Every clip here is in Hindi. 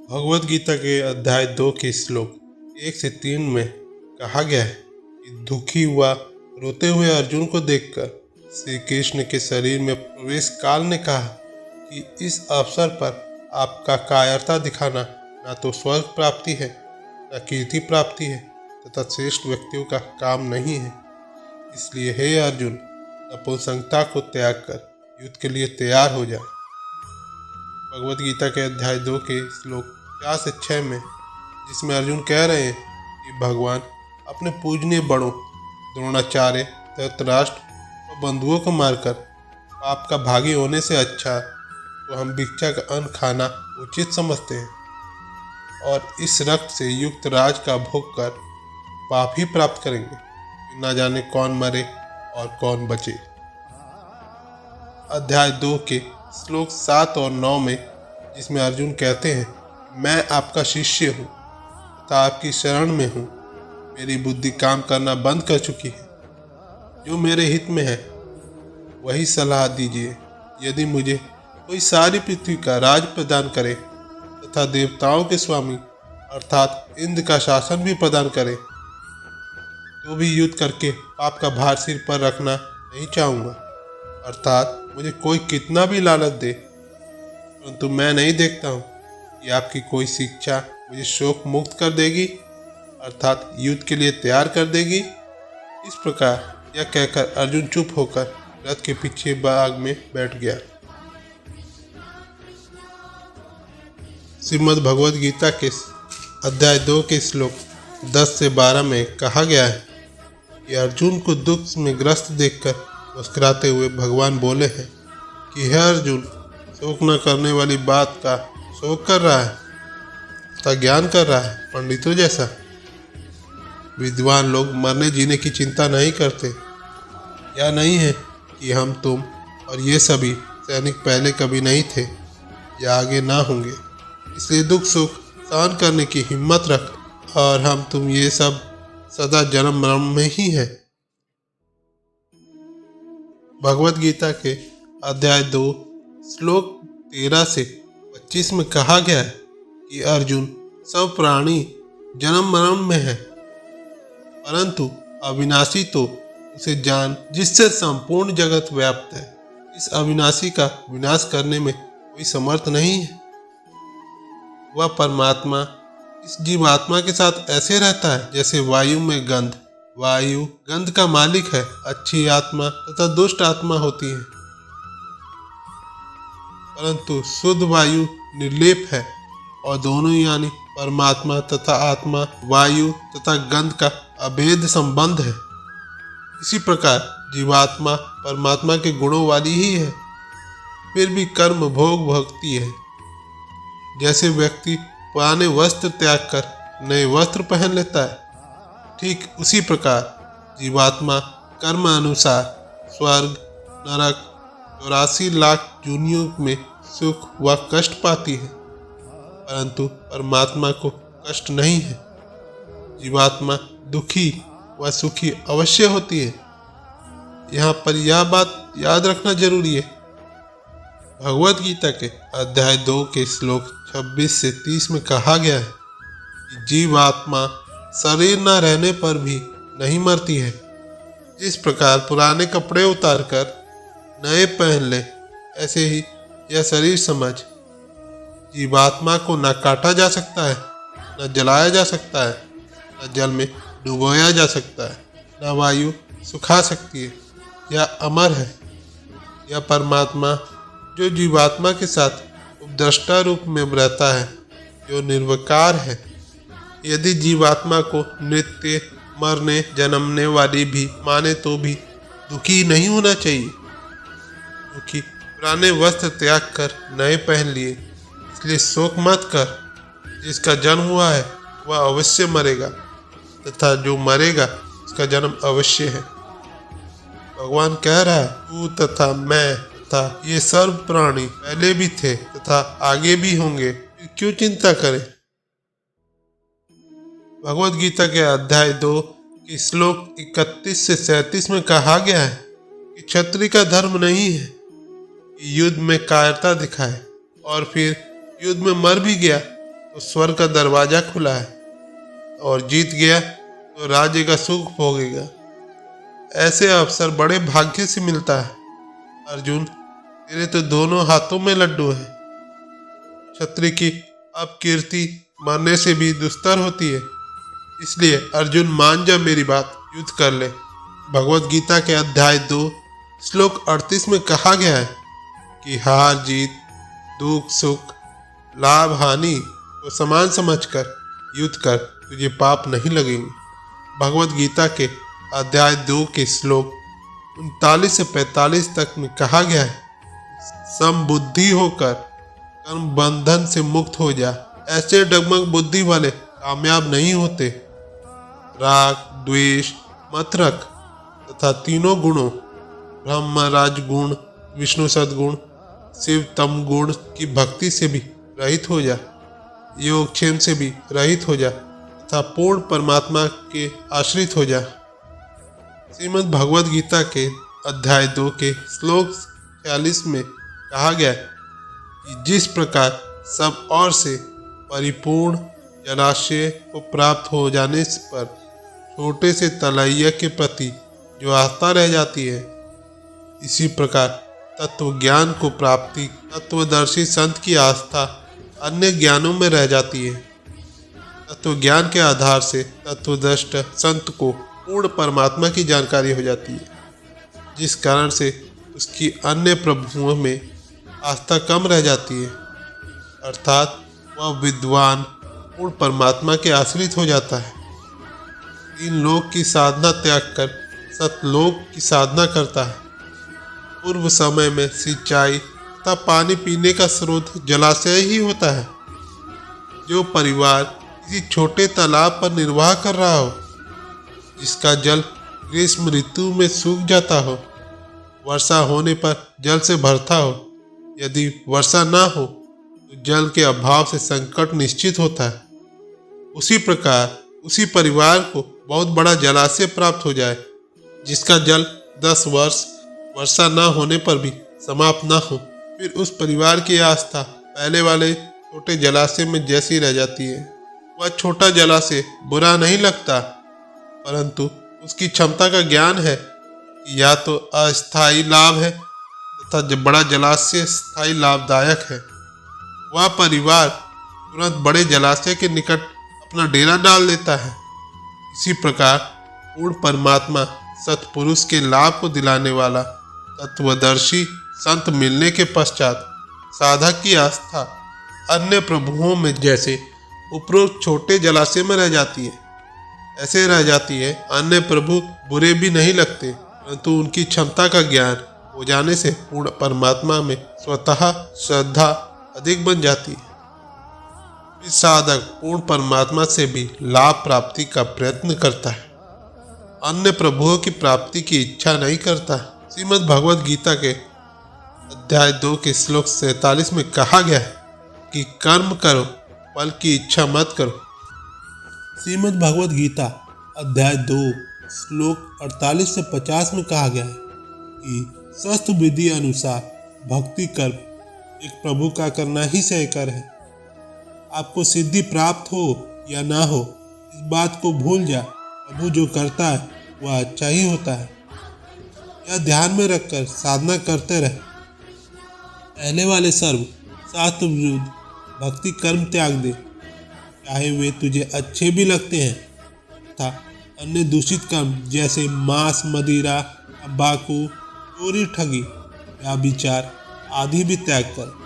भगवद गीता के अध्याय 2 के श्लोक 1 से 3 में कहा गया है कि दुखी हुआ रोते हुए अर्जुन को देखकर श्री कृष्ण के शरीर में प्रवेश काल ने कहा कि इस अवसर पर आपका कायरता दिखाना न तो स्वर्ग प्राप्ति है न कीर्ति प्राप्ति है तथा श्रेष्ठ व्यक्तियों का काम नहीं है। इसलिए हे अर्जुन, नपुंसकता को त्याग कर युद्ध के लिए तैयार हो जाए। भगवद गीता के अध्याय 2 के श्लोक 4 से 6 में जिसमें अर्जुन कह रहे हैं कि भगवान अपने पूजनीय बड़ों द्रोणाचार्य, धृतराष्ट्र और बंधुओं को मारकर पाप का भागी होने से अच्छा तो हम भिक्षा का अन्न खाना उचित समझते हैं और इस रक्त से युक्त राज का भोग कर पाप ही प्राप्त करेंगे। न जाने कौन मरे और कौन बचे। अध्याय 2 के श्लोक 7 और 9 में जिसमें अर्जुन कहते हैं, मैं आपका शिष्य हूँ तथा आपकी शरण में हूँ। मेरी बुद्धि काम करना बंद कर चुकी है। जो मेरे हित में है वही सलाह दीजिए। यदि मुझे कोई सारी पृथ्वी का राज प्रदान करे तथा देवताओं के स्वामी अर्थात इंद्र का शासन भी प्रदान करे तो भी युद्ध करके पाप का भार सिर पर रखना नहीं चाहूँगा। अर्थात मुझे कोई कितना भी लालच दे, परंतु मैं नहीं देखता हूँ कि आपकी कोई शिक्षा मुझे शोक मुक्त कर देगी अर्थात युद्ध के लिए तैयार कर देगी। इस प्रकार यह कहकर अर्जुन चुप होकर रथ के पीछे बाग में बैठ गया। श्रीमद् भगवद गीता के अध्याय 2 के श्लोक 10 से 12 में कहा गया है कि अर्जुन को दुख में ग्रस्त देखकर मुस्कुराते हुए भगवान बोले हैं कि हे अर्जुन, शोक न करने वाली बात का शोक कर रहा है तथा ज्ञान कर रहा है पंडितों जैसा। विद्वान लोग मरने जीने की चिंता नहीं करते। यह नहीं है कि हम तुम और ये सभी सैनिक पहले कभी नहीं थे या आगे ना होंगे, इसलिए दुख सुख सहन करने की हिम्मत रख और हम तुम ये सब सदा जन्म मरण में ही है। भगवद गीता के अध्याय 2 श्लोक 13 से 25 में कहा गया है कि अर्जुन, सब प्राणी जन्म मरण में है परंतु अविनाशी तो उसे जान जिससे संपूर्ण जगत व्याप्त है। इस अविनाशी का विनाश करने में कोई समर्थ नहीं है। वह परमात्मा इस जीवात्मा के साथ ऐसे रहता है जैसे वायु में गंध। वायु गंध का मालिक है। अच्छी आत्मा तथा दुष्ट आत्मा होती है परंतु शुद्ध वायु निर्लेप है और दोनों यानी परमात्मा तथा आत्मा वायु तथा गंध का अभेद संबंध है। इसी प्रकार जीवात्मा परमात्मा के गुणों वाली ही है, फिर भी कर्म भोग भक्ति है। जैसे व्यक्ति पुराने वस्त्र त्याग कर नए वस्त्र पहन लेता है, ठीक उसी प्रकार जीवात्मा कर्म अनुसार स्वर्ग नरक 84 लाख योनियों में सुख व कष्ट पाती है परंतु परमात्मा को कष्ट नहीं है। जीवात्मा दुखी व सुखी अवश्य होती है। यहाँ पर यह बात याद रखना जरूरी है। भगवद गीता के अध्याय 2 के श्लोक 26 से 30 में कहा गया है कि जीवात्मा शरीर न रहने पर भी नहीं मरती है। जिस प्रकार पुराने कपड़े उतारकर नए पहन ले, ऐसे ही यह शरीर समझ जीवात्मा को न काटा जा सकता है, न जलाया जा सकता है, न जल में डुबोया जा सकता है, न वायु सुखा सकती है। यह अमर है। यह परमात्मा जो जीवात्मा के साथ उपद्रष्टा रूप में रहता है, जो निर्विकार है। यदि जीवात्मा को नित्य मरने जन्मने वाली भी माने तो भी दुखी नहीं होना चाहिए, क्योंकि पुराने वस्त्र त्याग कर नए पहन लिए, इसलिए शोक मत कर। जिसका जन्म हुआ है वह अवश्य मरेगा तथा जो मरेगा उसका जन्म अवश्य है। भगवान कह रहा है, तू तथा मैं तथा ये सर्व प्राणी पहले भी थे तथा आगे भी होंगे, क्यों चिंता करें। भगवद गीता के अध्याय 2 के श्लोक 31 से 37 में कहा गया है कि क्षत्रिय का धर्म नहीं है कि युद्ध में कायरता दिखाए और फिर युद्ध में मर भी गया तो स्वर्ग का दरवाजा खुला है, और जीत गया तो राज्य का सुख भोगेगा। ऐसे अवसर बड़े भाग्य से मिलता है। अर्जुन, तेरे तो दोनों हाथों में लड्डू है। क्षत्रिय की अपकीर्ति मरने से भी दुस्तर होती है। इसलिए अर्जुन, मान जा मेरी बात, युद्ध कर ले। भगवत गीता के अध्याय 2 श्लोक 38 में कहा गया है कि हार जीत, दुख सुख, लाभ हानि को समान समझकर युद्ध कर, तुझे पाप नहीं लगेंगे। भगवत गीता के अध्याय 2 के श्लोक 39 से 45 तक में कहा गया है, समबुद्धि होकर कर्म बंधन से मुक्त हो जा। ऐसे डगमग बुद्धि वाले कामयाब नहीं होते। राग, द्वेष मत रख तथा तीनों गुणों ब्रह्म राजगुण, विष्णु सद्गुण, शिव तम गुण की भक्ति से भी रहित हो जा। योगक्षेम से भी रहित हो जा तथा पूर्ण परमात्मा के आश्रित हो जा। श्रीमद् भगवद गीता के अध्याय 2 के श्लोक 46 में कहा गया है कि जिस प्रकार सब ओर से परिपूर्ण जलाशय को प्राप्त हो जाने पर छोटे से तलैया के प्रति जो आस्था रह जाती है, इसी प्रकार तत्व ज्ञान को प्राप्ति तत्वदर्शी संत की आस्था अन्य ज्ञानों में रह जाती है। तत्व ज्ञान के आधार से तत्वदृष्ट संत को पूर्ण परमात्मा की जानकारी हो जाती है, जिस कारण से उसकी अन्य प्रभुओं में आस्था कम रह जाती है, अर्थात वह विद्वान पूर्ण परमात्मा के आश्रित हो जाता है। तीन लोक की साधना त्याग कर सतलोक की साधना करता है। पूर्व समय में सिंचाई तथा पानी पीने का स्रोत जलाशय ही होता है। जो परिवार किसी छोटे तालाब पर निर्वाह कर रहा हो, जिसका जल ग्रीष्म ऋतु में सूख जाता हो, वर्षा होने पर जल से भरता हो, यदि वर्षा ना हो तो जल के अभाव से संकट निश्चित होता है। उसी प्रकार उसी परिवार को बहुत बड़ा जलाशय प्राप्त हो जाए, जिसका जल 10 वर्ष वर्षा न होने पर भी समाप्त न हो, फिर उस परिवार की आस्था पहले वाले छोटे जलाशय में जैसी रह जाती है। वह छोटा जलाशय बुरा नहीं लगता, परंतु उसकी क्षमता का ज्ञान है कि या तो अस्थायी लाभ है तथा बड़ा जलाशय स्थायी लाभदायक है। वह परिवार तुरंत बड़े जलाशय के निकट अपना डेरा डाल देता है। इसी प्रकार पूर्ण परमात्मा सत्पुरुष के लाभ को दिलाने वाला तत्वदर्शी संत मिलने के पश्चात साधक की आस्था अन्य प्रभुओं में जैसे उपरोक्त छोटे जलाशय में रह जाती है, ऐसे रह जाती है। अन्य प्रभु बुरे भी नहीं लगते, परंतु उनकी क्षमता का ज्ञान हो जाने से पूर्ण परमात्मा में स्वतः श्रद्धा अधिक बन जाती है। इस साधक पूर्ण परमात्मा से भी लाभ प्राप्ति का प्रयत्न करता है, अन्य प्रभुओं की प्राप्ति की इच्छा नहीं करता। श्रीमद् भगवद गीता के अध्याय 2 के श्लोक 47 में कहा गया है कि कर्म करो, फल की इच्छा मत करो। श्रीमद् भगवद गीता अध्याय 2 श्लोक 48 से 50 में कहा गया है कि शास्त्र विधि अनुसार भक्ति कर्म एक प्रभु का करना ही सहकर है। आपको सिद्धि प्राप्त हो या ना हो, इस बात को भूल जा, प्रभु जो करता है वह अच्छा ही होता है। यह ध्यान में रखकर साधना करते रहे। पहले वाले सर्व शास्त्र विरुद्ध भक्ति कर्म त्याग दे, चाहे वे तुझे अच्छे भी लगते हैं, तथा अन्य दूषित कर्म जैसे मांस, मदिरा, तंबाकू, चोरी, ठगी या विचार आदि भी त्याग कर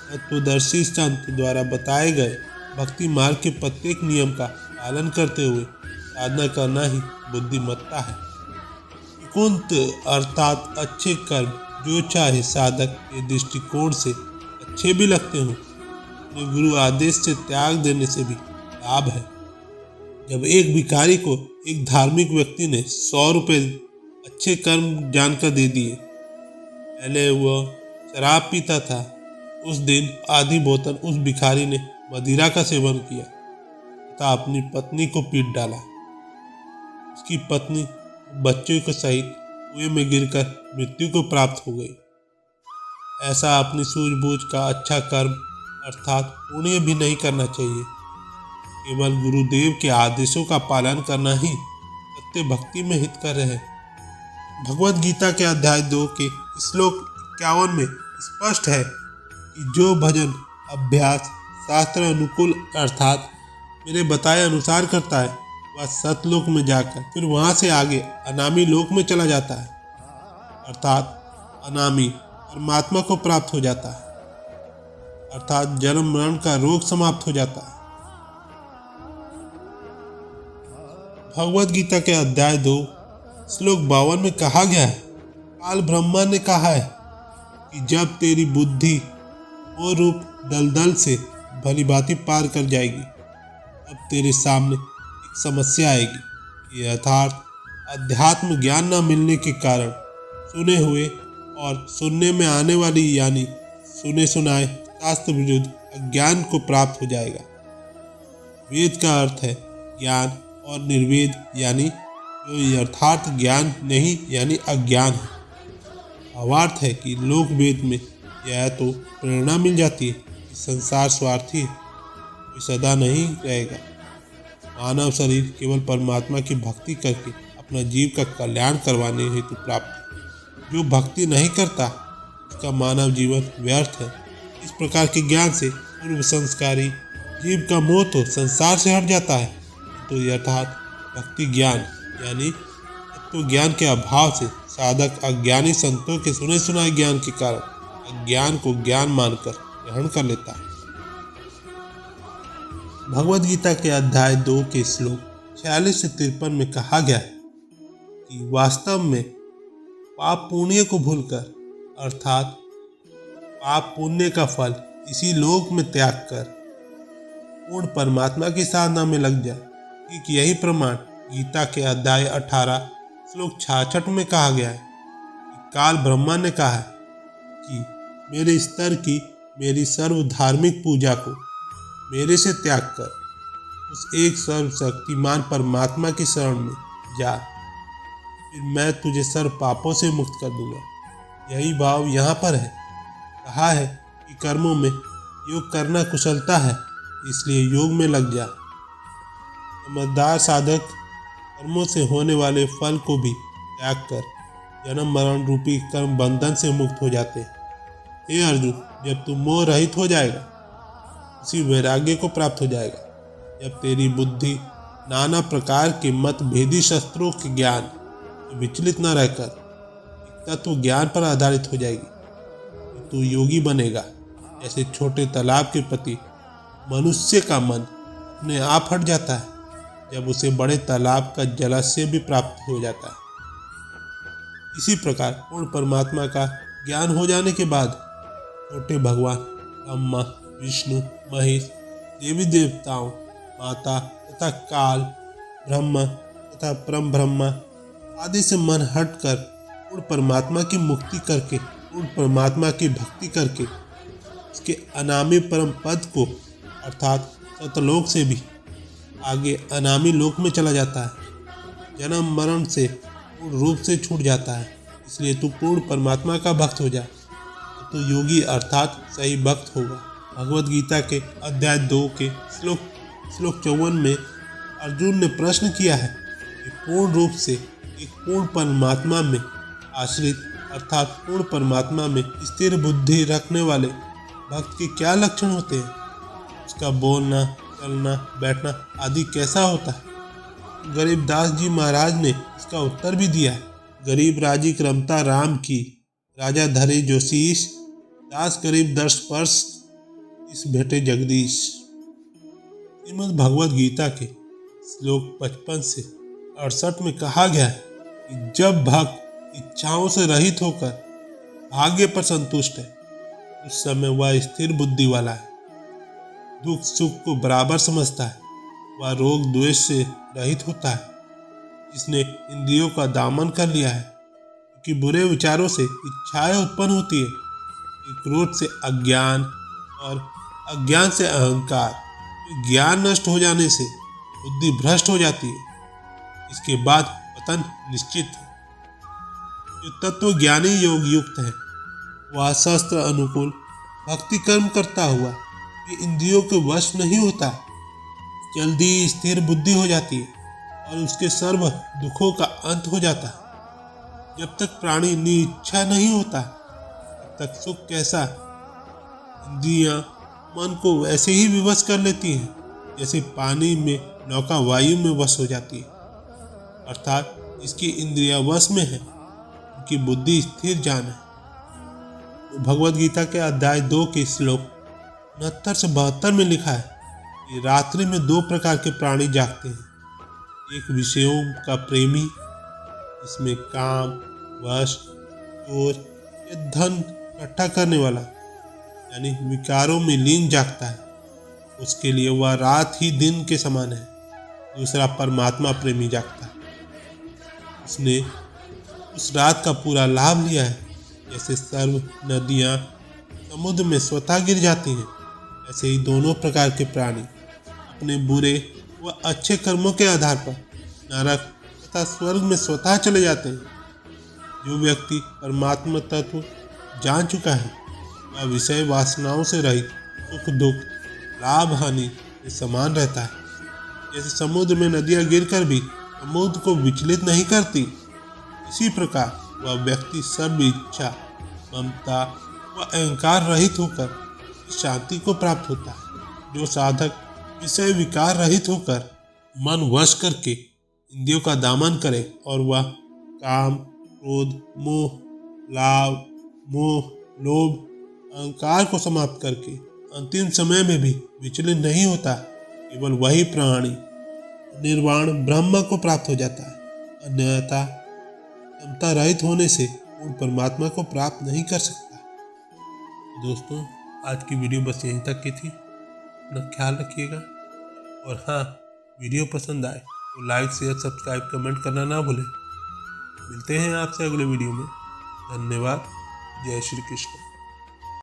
तत्वदर्शी संत द्वारा बताए गए भक्ति मार्ग के प्रत्येक नियम का पालन करते हुए साधना करना ही बुद्धिमत्ता है। कुंत अर्थात अच्छे कर्म जो चाहे साधक के दृष्टिकोण से अच्छे भी लगते हों, उन्हें गुरु आदेश से त्याग देने से भी लाभ है। जब एक भिखारी को एक धार्मिक व्यक्ति ने 100 रुपये अच्छे कर्म जानकर दे दिए। पहले वह शराब पीता था। उस दिन आधी बोतल उस भिखारी ने मदिरा का सेवन किया तथा अपनी पत्नी को पीट डाला। उसकी पत्नी बच्चों के सहित कुएं में गिरकर मृत्यु को प्राप्त हो गई। ऐसा अपनी सूझबूझ का अच्छा कर्म अर्थात पुण्य भी नहीं करना चाहिए। केवल गुरुदेव के आदेशों का पालन करना ही सत्य भक्ति में हितकर है। भगवद गीता के अध्याय 2 के श्लोक 51 में स्पष्ट है कि जो भजन अभ्यास शास्त्र अनुकूल अर्थात मेरे बताए अनुसार करता है वह सतलोक में जाकर फिर वहां से आगे अनामी लोक में चला जाता है, अर्थात अनामी परमात्मा को प्राप्त हो जाता है, अर्थात जन्म मरण का रोग समाप्त हो जाता है। भगवद गीता के अध्याय 2 श्लोक 52 में कहा गया है, काल ब्रह्मा ने कहा है कि जब तेरी बुद्धि वो रूप दलदल से भली भांति पार कर जाएगी तब तेरे सामने एक समस्या आएगी। ये अर्थात अध्यात्म ज्ञान न मिलने के कारण सुने हुए और सुनने में आने वाली यानी सुने सुनाए शास्त्र विरुद्ध अज्ञान को प्राप्त हो जाएगा। वेद का अर्थ है ज्ञान और निर्वेद यानी जो यथार्थ ज्ञान नहीं यानी अज्ञान है। भावार्थ है कि लोक वेद में यह तो प्रेरणा मिल जाती है कि संसार स्वार्थी है, कोई सदा नहीं रहेगा। मानव शरीर केवल परमात्मा की भक्ति करके अपना जीव का कल्याण करवाने हेतु प्राप्त है। जो भक्ति नहीं करता उसका मानव जीवन व्यर्थ है। इस प्रकार के ज्ञान से पूर्व संस्कारी जीव का मोह तो संसार से हट जाता है, तो यथार्थ भक्ति ज्ञान यानी तत्व ज्ञान के अभाव से साधक अज्ञानी संतों के सुने सुनाए ज्ञान के कारण अज्ञान को ज्ञान मानकर ग्रहण कर लेता है। भगवद गीता के अध्याय 2 के श्लोक 46 से 53 में कहा गया है कि वास्तव में पाप पुण्य को भूलकर अर्थात पाप पुण्य का फल इसी लोक में त्याग कर पूर्ण परमात्मा की साधना में लग जा। ठीक यही प्रमाण गीता के अध्याय 18 श्लोक 66 में कहा गया है कि काल ब्रह्मा ने कहा है कि मेरे स्तर की मेरी सर्व धार्मिक पूजा को मेरे से त्याग कर उस एक सर्वशक्तिमान परमात्मा की शरण में जा, फिर मैं तुझे सर्व पापों से मुक्त कर दूंगा। यही भाव यहाँ पर है। कहा है कि कर्मों में योग करना कुशलता है, इसलिए योग में लग जा। समझदार साधक कर्मों से होने वाले फल को भी त्याग कर जन्म मरण रूपी कर्म बंधन से मुक्त हो जाते हैं। हे अर्जुन, जब तू मोह रहित हो जाएगा उसी वैराग्य को प्राप्त हो जाएगा जब तेरी बुद्धि नाना प्रकार के मतभेदी शस्त्रों के ज्ञान विचलित न रहकर तत्व ज्ञान पर आधारित हो जाएगी। तू योगी बनेगा। जैसे छोटे तालाब के प्रति मनुष्य का मन अपने आप हट जाता है जब उसे बड़े तालाब का जलाशय भी प्राप्त हो जाता है, इसी प्रकार पूर्ण परमात्मा का ज्ञान हो जाने के बाद छोटे भगवान ब्रह्मा विष्णु महेश देवी देवताओं माता तथा काल ब्रह्म तथा परम ब्रह्मा आदि से मन हटकर पूर्ण परमात्मा की मुक्ति करके पूर्ण परमात्मा की भक्ति करके उसके अनामी परम पद को अर्थात सतलोक से भी आगे अनामी लोक में चला जाता है। जन्म मरण से पूर्ण रूप से छूट जाता है। इसलिए तू पूर्ण परमात्मा का भक्त हो जा तो योगी अर्थात सही भक्त होगा। भगवद गीता के अध्याय 2 के श्लोक 54 में अर्जुन ने प्रश्न किया है कि पूर्ण रूप से एक पूर्ण परमात्मा में आश्रित अर्थात पूर्ण परमात्मा में स्थिर बुद्धि रखने वाले भक्त के क्या लक्षण होते हैं, उसका बोलना चलना बैठना आदि कैसा होता है। गरीबदास जी महाराज ने इसका उत्तर भी दिया है। गरीब राजी क्रमता राम की राजा धरे जो शीश दास गरीब दर्श स्पर्श इस भेटे जगदीश। श्रीमद् भगवद गीता के श्लोक 55 से 68 में कहा गया है कि जब भक्त इच्छाओं से रहित होकर भाग्य पर संतुष्ट है उस समय वह स्थिर बुद्धि वाला है, दुख सुख को बराबर समझता है, वह रोग द्वेष से रहित होता है, जिसने इंद्रियों का दामन कर लिया है। क्योंकि बुरे विचारों से इच्छाएं उत्पन्न होती है, क्रोध से अज्ञान और अज्ञान से अहंकार, ज्ञान नष्ट हो जाने से बुद्धि भ्रष्ट हो जाती है। इसके बाद पतन निश्चित है। जो तत्व ज्ञानी योग युक्त है वह शास्त्र अनुकूल भक्ति कर्म करता हुआ कि इंद्रियों के वश नहीं होता, जल्दी स्थिर बुद्धि हो जाती है और उसके सर्व दुखों का अंत हो जाता है। जब तक प्राणी निइच्छा नहीं होता तब तक सुख कैसा। इंद्रियां मन को वैसे ही विवश कर लेती हैं जैसे पानी में नौका वायु में वश हो जाती है, अर्थात इसकी इंद्रिया वश में है, उनकी बुद्धि स्थिर जान है। भगवद गीता के अध्याय 2 के श्लोक 69 से 72 में लिखा है कि रात्रि में 2 प्रकार के प्राणी जागते हैं, एक विषयों का प्रेमी, इसमें काम, वश, क्रोध या धन इकट्ठा करने वाला यानी विकारों में लीन जागता है, उसके लिए वह रात ही दिन के समान है। दूसरा परमात्मा प्रेमी जागता है, उसने उस रात का पूरा लाभ लिया है। जैसे सर्व नदियाँ समुद्र में स्वतः गिर जाती हैं, ऐसे ही दोनों प्रकार के प्राणी अपने बुरे व अच्छे कर्मों के आधार पर नरक तथा स्वर्ग में स्वतः चले जाते हैं। जो व्यक्ति परमात्मा तत्व जान चुका है वह विषय वासनाओं से रहित सुख दुख लाभ हानि के समान रहता है। जैसे समुद्र में नदियाँ गिरकर भी समुद्र को विचलित नहीं करती, इसी प्रकार वह व्यक्ति सर्व इच्छा, ममता व अहंकार रहित होकर शांति को प्राप्त होता है। जो साधक विषय विकार रहित होकर मन वश करके इंद्रियों का दमन करे और वह काम, क्रोध, मोह, लाभ, मोह, लोभ, अहंकार को समाप्त करके अंतिम समय में भी विचलित नहीं होता, केवल वही प्राणी निर्वाण ब्रह्म को प्राप्त हो जाता है। अन्यथा क्षमता रहित होने से पूर्ण परमात्मा को प्राप्त नहीं कर सकता। दोस्तों, आज की वीडियो बस यहीं तक की थी। अपना ख्याल रखिएगा और हाँ, वीडियो पसंद आए तो लाइक, शेयर, सब्सक्राइब, कमेंट करना ना भूलें। मिलते हैं आपसे अगले वीडियो में। धन्यवाद। जय श्री कृष्ण।